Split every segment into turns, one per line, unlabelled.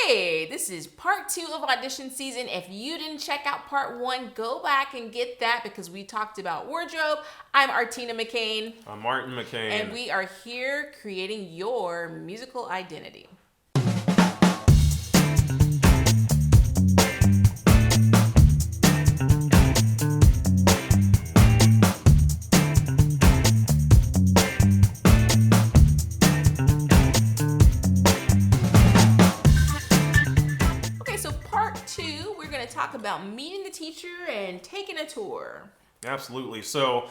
Hey, this is part 2 of audition season. If you didn't check out part 1, go back and get that because we talked about wardrobe. I'm Artina McCain.
I'm Martin McCain.
And we are here creating your musical identity. Talk about meeting the teacher and taking a tour.
Absolutely. So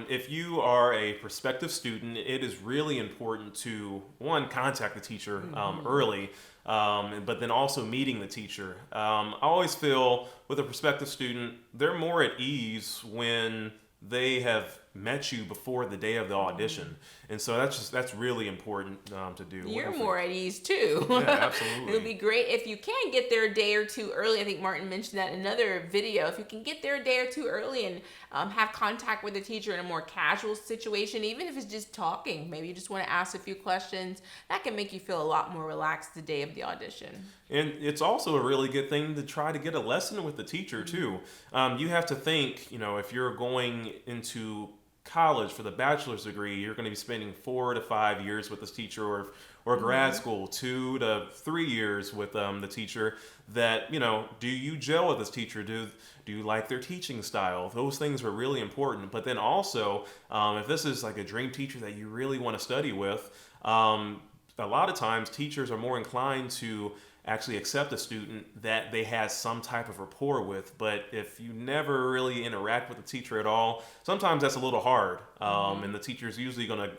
if you are a prospective student, it is really important to, one, contact the teacher early, but then also meeting the teacher. I always feel with a prospective student, they're more at ease when they have met you before the day of the audition. And so that's really important to do.
You're more at ease too.
Yeah, absolutely.
It would be great if you can get there a day or two early. I think Martin mentioned that in another video. If you can get there a day or two early and have contact with the teacher in a more casual situation, even if it's just talking, maybe you just want to ask a few questions, that can make you feel a lot more relaxed the day of the audition.
And it's also a really good thing to try to get a lesson with the teacher too. You have to think, if you're going into college for the bachelor's degree, you're going to be spending 4 to 5 years with this teacher, or grad school 2 to 3 years with the teacher. That do you gel with this teacher? Do you like their teaching style? Those things are really important. But then also, if this is like a dream teacher that you really want to study with, a lot of times teachers are more inclined to actually accept a student that they had some type of rapport with. But if you never really interact with the teacher at all, sometimes that's a little hard. And the teacher's usually going to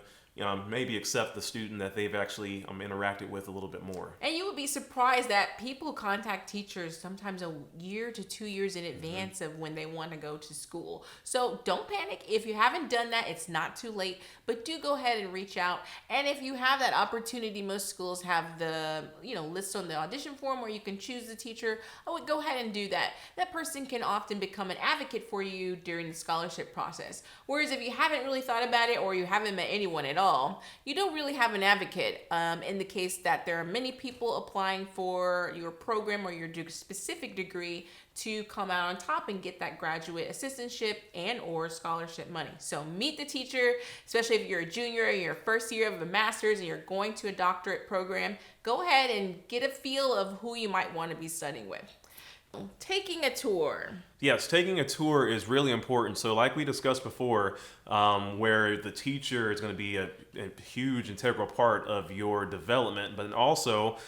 maybe accept the student that they've actually interacted with a little bit more.
And you would be surprised that people contact teachers sometimes a year to 2 years in advance of when they want to go to school. So don't panic. If you haven't done that, it's not too late, but do go ahead and reach out. And if you have that opportunity, most schools have the list on the audition form where you can choose the teacher. I would go ahead and do that. That person can often become an advocate for you during the scholarship process. Whereas if you haven't really thought about it or you haven't met anyone at all, you don't really have an advocate in the case that there are many people applying for your program or your specific degree to come out on top and get that graduate assistantship and or scholarship money. So meet the teacher, especially if you're a junior or your first year of a master's and you're going to a doctorate program. Go ahead and get a feel of who you might want to be studying with. Taking a tour.
Yes, taking a tour is really important. So like we discussed before, where the teacher is going to be a huge integral part of your development, but also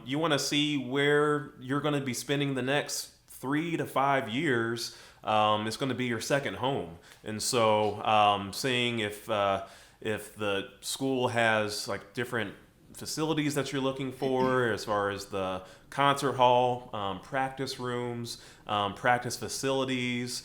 you want to see where you're going to be spending the next 3 to 5 years. It's going to be your second home. And so seeing if the school has like different facilities that you're looking for as far as the concert hall, practice rooms, practice facilities.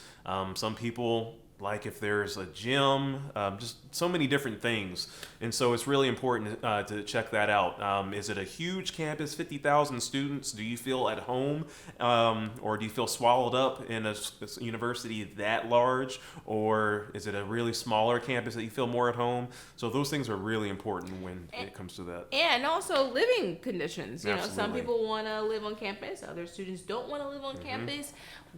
Some people like if there's a gym, just so many different things. And so it's really important to check that out. Is it a huge campus, 50,000 students? Do you feel at home? Or do you feel swallowed up in a university that large? Or is it a really smaller campus that you feel more at home? So those things are really important when it comes to that.
And also living conditions.
Absolutely.
Some people want to live on campus. Other students don't want to live on campus.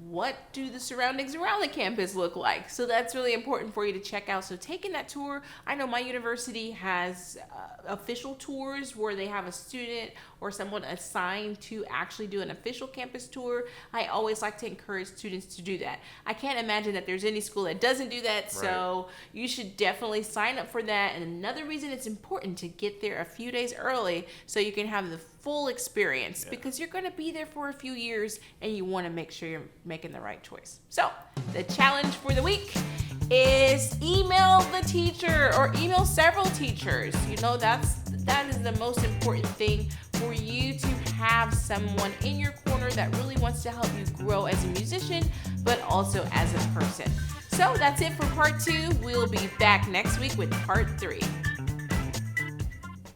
What do the surroundings around the campus look like? So that's really important for you to check out. So taking that tour, I know my university has official tours where they have a student or someone assigned to actually do an official campus tour. I always like to encourage students to do that. I can't imagine that there's any school that doesn't do that. Right. So you should definitely sign up for that. And another reason it's important to get there a few days early so you can have the full experience, because you're going to be there for a few years and you want to make sure you're making the right choice. So the challenge for the week is email the teacher or email several teachers. That is the most important thing for you to have someone in your corner that really wants to help you grow as a musician, but also as a person. So that's it for part 2. We'll be back next week with part 3.